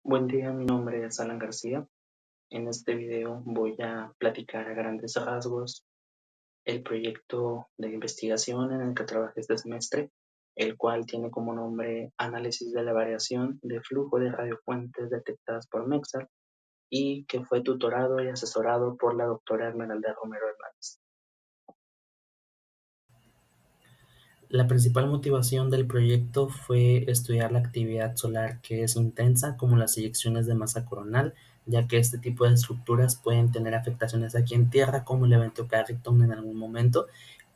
Buen día, mi nombre es Alan García. En este video voy a platicar a grandes rasgos el proyecto de investigación en el que trabajé este semestre, el cual tiene como nombre Análisis de la variación de flujo de radiofuentes detectadas por MEXAR y que fue tutorado y asesorado por la doctora Esmeralda Romero Hernández. La principal motivación del proyecto fue estudiar la actividad solar que es intensa, como las eyecciones de masa coronal, ya que este tipo de estructuras pueden tener afectaciones aquí en Tierra, como el evento Carrington en algún momento,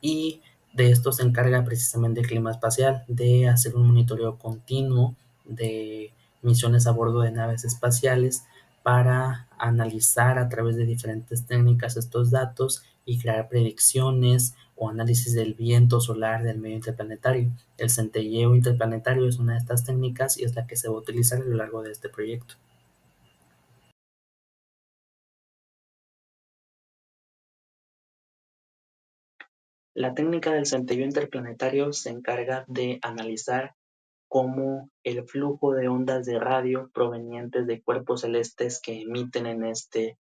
y de esto se encarga precisamente el clima espacial, de hacer un monitoreo continuo de misiones a bordo de naves espaciales para analizar a través de diferentes técnicas estos datos y crear predicciones o análisis del viento solar del medio interplanetario. El centelleo interplanetario es una de estas técnicas y es la que se va a utilizar a lo largo de este proyecto. La técnica del centelleo interplanetario se encarga de analizar cómo el flujo de ondas de radio provenientes de cuerpos celestes que emiten en este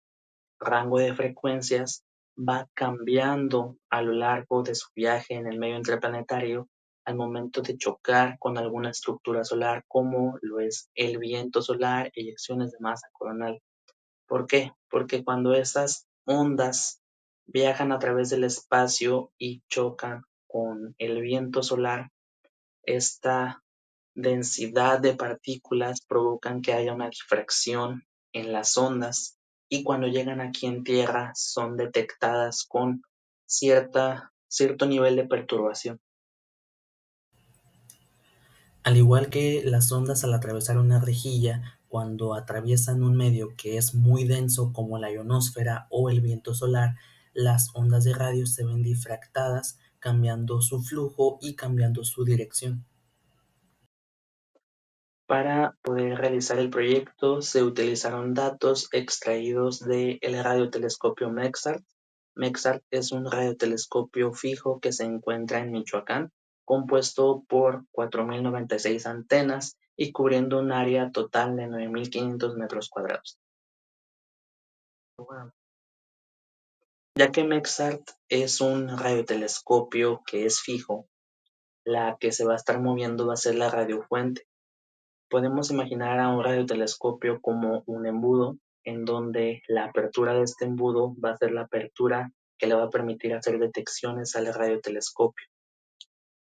rango de frecuencias va cambiando a lo largo de su viaje en el medio interplanetario al momento de chocar con alguna estructura solar como lo es el viento solar, eyecciones de masa coronal. ¿Por qué? Porque cuando esas ondas viajan a través del espacio y chocan con el viento solar, esta densidad de partículas provocan que haya una difracción en las ondas y cuando llegan aquí en Tierra son detectadas con cierto nivel de perturbación. Al igual que las ondas al atravesar una rejilla, cuando atraviesan un medio que es muy denso como la ionosfera o el viento solar, las ondas de radio se ven difractadas, cambiando su flujo y cambiando su dirección. Para poder realizar el proyecto se utilizaron datos extraídos del radiotelescopio MEXART. MEXART es un radiotelescopio fijo que se encuentra en Michoacán, compuesto por 4.096 antenas y cubriendo un área total de 9.500 metros cuadrados. Ya que MEXART es un radiotelescopio que es fijo, la que se va a estar moviendo va a ser la radiofuente. Podemos imaginar a un radiotelescopio como un embudo, en donde la apertura de este embudo va a ser la apertura que le va a permitir hacer detecciones al radiotelescopio.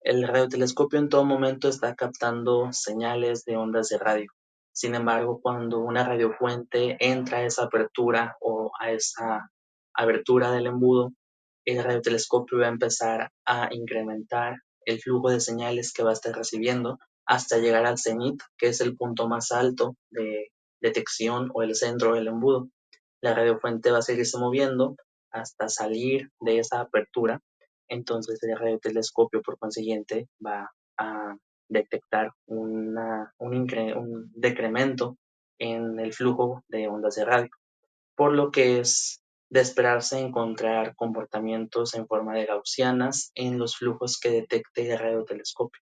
El radiotelescopio en todo momento está captando señales de ondas de radio. Sin embargo, cuando una radiofuente entra a esa apertura o a esa abertura del embudo, el radiotelescopio va a empezar a incrementar el flujo de señales que va a estar recibiendo hasta llegar al cenit, que es el punto más alto de detección o el centro del embudo. La radiofuente va a seguirse moviendo hasta salir de esa apertura. Entonces el radiotelescopio, por consiguiente, va a detectar un decremento en el flujo de ondas de radio, por lo que es de esperarse encontrar comportamientos en forma de gaussianas en los flujos que detecte el radiotelescopio.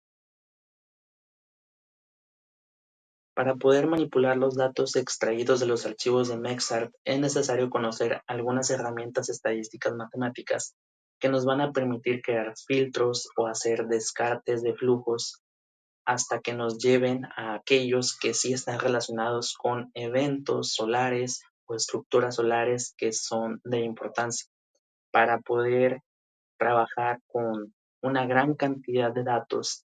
Para poder manipular los datos extraídos de los archivos de MEXART es necesario conocer algunas herramientas estadísticas matemáticas que nos van a permitir crear filtros o hacer descartes de flujos hasta que nos lleven a aquellos que sí están relacionados con eventos solares o estructuras solares que son de importancia para poder trabajar con una gran cantidad de datos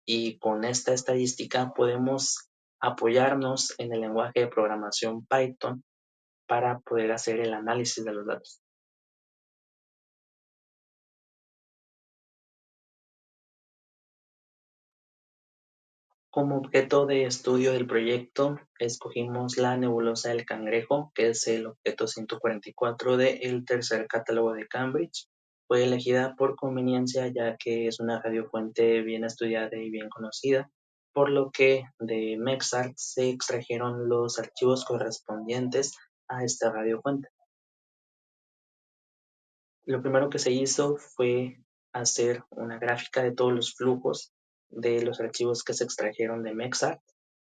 y con esta estadística podemos apoyarnos en el lenguaje de programación Python para poder hacer el análisis de los datos. Como objeto de estudio del proyecto, escogimos la nebulosa del Cangrejo, que es el objeto 144 del tercer catálogo de Cambridge. Fue elegida por conveniencia ya que es una radiofuente bien estudiada y bien conocida, por lo que de MEXART se extrajeron los archivos correspondientes a esta radiofuente. Lo primero que se hizo fue hacer una gráfica de todos los flujos de los archivos que se extrajeron de MEXART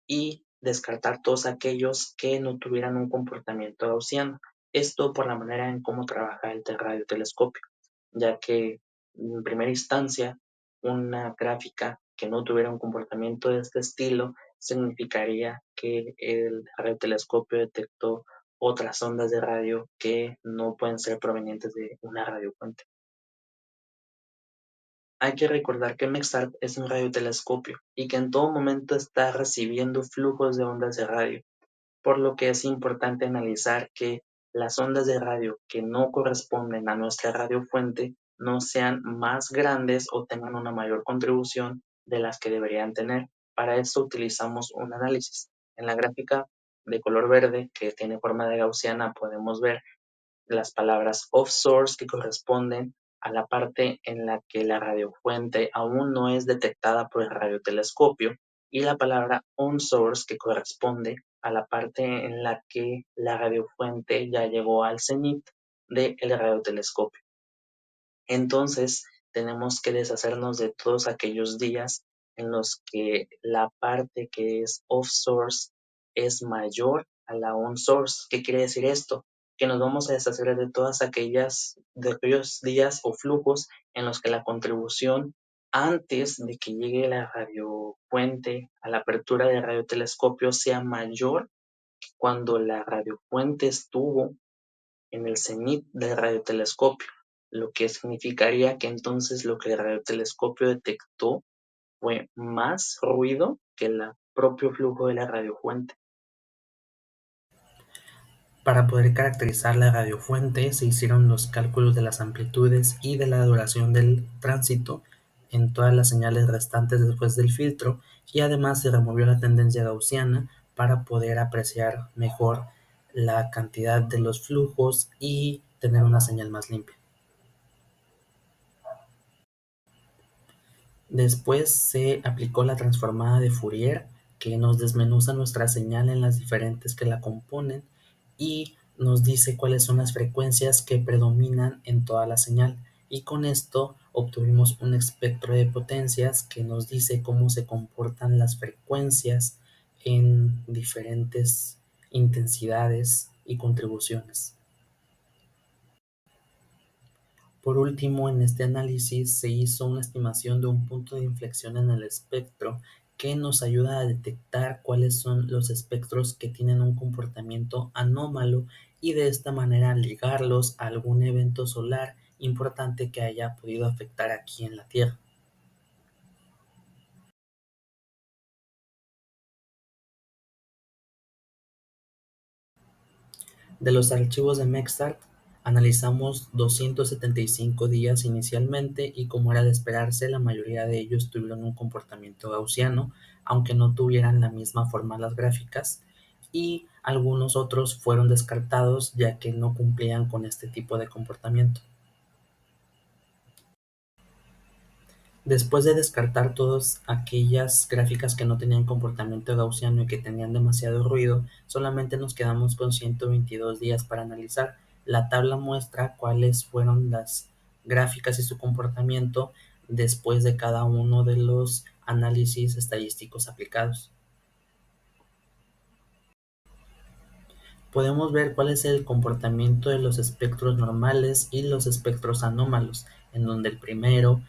y descartar todos aquellos que no tuvieran un comportamiento gaussiano. Esto por la manera en cómo trabaja el radiotelescopio, ya que en primera instancia una gráfica que no tuviera un comportamiento de este estilo significaría que el radiotelescopio detectó otras ondas de radio que no pueden ser provenientes de una radiofuente. Hay que recordar que MEXARP es un radiotelescopio y que en todo momento está recibiendo flujos de ondas de radio, por lo que es importante analizar que las ondas de radio que no corresponden a nuestra radiofuente no sean más grandes o tengan una mayor contribución de las que deberían tener. Para eso utilizamos un análisis. En la gráfica de color verde que tiene forma de gaussiana podemos ver las palabras off source que corresponden a la parte en la que la radiofuente aún no es detectada por el radiotelescopio y la palabra on source que corresponde a la parte en la que la radiofuente ya llegó al cenit del radiotelescopio. Entonces, tenemos que deshacernos de todos aquellos días en los que la parte que es off source es mayor a la on source. ¿Qué quiere decir esto? Que nos vamos a deshacer de aquellos días o flujos en los que la contribución antes de que llegue la radiofuente a la apertura del radiotelescopio sea mayor que cuando la radiofuente estuvo en el cenit del radiotelescopio, lo que significaría que entonces lo que el radiotelescopio detectó fue más ruido que el propio flujo de la radiofuente. Para poder caracterizar la radiofuente se hicieron los cálculos de las amplitudes y de la duración del tránsito en todas las señales restantes después del filtro, y además se removió la tendencia gaussiana para poder apreciar mejor la cantidad de los flujos y tener una señal más limpia. Después se aplicó la transformada de Fourier, que nos desmenuza nuestra señal en las diferentes que la componen y nos dice cuáles son las frecuencias que predominan en toda la señal. Y con esto obtuvimos un espectro de potencias que nos dice cómo se comportan las frecuencias en diferentes intensidades y contribuciones. Por último, en este análisis se hizo una estimación de un punto de inflexión en el espectro que nos ayuda a detectar cuáles son los espectros que tienen un comportamiento anómalo y de esta manera ligarlos a algún evento solar importante que haya podido afectar aquí en la Tierra. De los archivos de MEXART, analizamos 275 días inicialmente y, como era de esperarse, la mayoría de ellos tuvieron un comportamiento gaussiano, aunque no tuvieran la misma forma las gráficas, y algunos otros fueron descartados ya que no cumplían con este tipo de comportamiento. Después de descartar todas aquellas gráficas que no tenían comportamiento gaussiano y que tenían demasiado ruido, solamente nos quedamos con 122 días para analizar. La tabla muestra cuáles fueron las gráficas y su comportamiento después de cada uno de los análisis estadísticos aplicados. Podemos ver cuál es el comportamiento de los espectros normales y los espectros anómalos, en donde el primero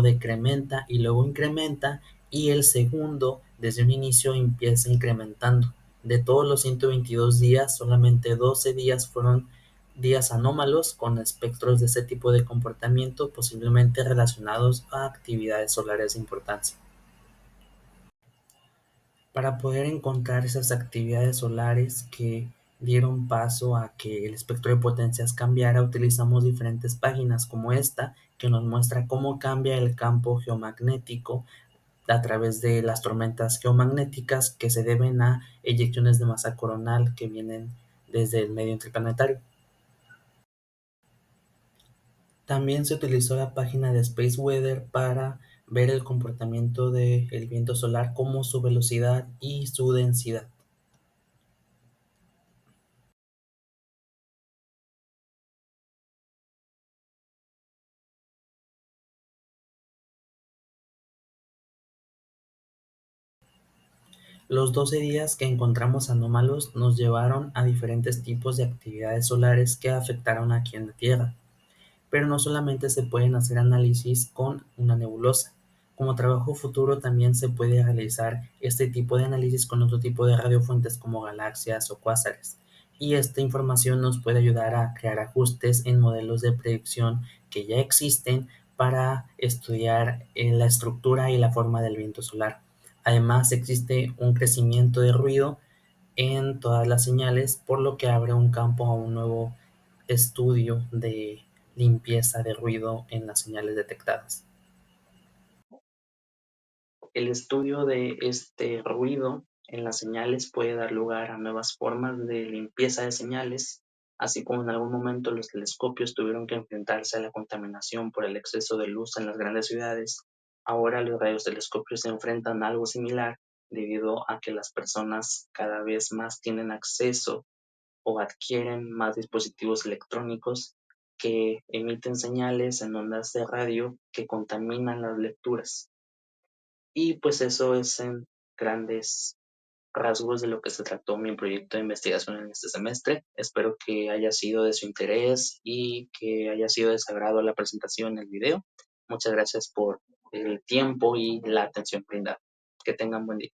decrementa y luego incrementa, y el segundo desde un inicio empieza incrementando. De todos los 122 días, solamente 12 días fueron días anómalos con espectros de ese tipo de comportamiento, posiblemente relacionados a actividades solares de importancia. Para poder encontrar esas actividades solares que dieron paso a que el espectro de potencias cambiara, utilizamos diferentes páginas como esta, que nos muestra cómo cambia el campo geomagnético a través de las tormentas geomagnéticas que se deben a eyecciones de masa coronal que vienen desde el medio interplanetario. También se utilizó la página de Space Weather para ver el comportamiento del viento solar, como su velocidad y su densidad. Los 12 días que encontramos anómalos nos llevaron a diferentes tipos de actividades solares que afectaron aquí en la Tierra. Pero no solamente se pueden hacer análisis con una nebulosa. Como trabajo futuro también se puede realizar este tipo de análisis con otro tipo de radiofuentes como galaxias o cuásares. Y esta información nos puede ayudar a crear ajustes en modelos de predicción que ya existen para estudiar la estructura y la forma del viento solar. Además, existe un crecimiento de ruido en todas las señales, por lo que abre un campo a un nuevo estudio de limpieza de ruido en las señales detectadas. El estudio de este ruido en las señales puede dar lugar a nuevas formas de limpieza de señales, así como en algún momento los telescopios tuvieron que enfrentarse a la contaminación por el exceso de luz en las grandes ciudades. Ahora los radiotelescopios se enfrentan a algo similar debido a que las personas cada vez más tienen acceso o adquieren más dispositivos electrónicos que emiten señales en ondas de radio que contaminan las lecturas. Y pues eso es en grandes rasgos de lo que se trató mi proyecto de investigación en este semestre. Espero que haya sido de su interés y que haya sido de su agrado la presentación, el video. Muchas gracias por el tiempo y la atención brindada. Que tengan buen día.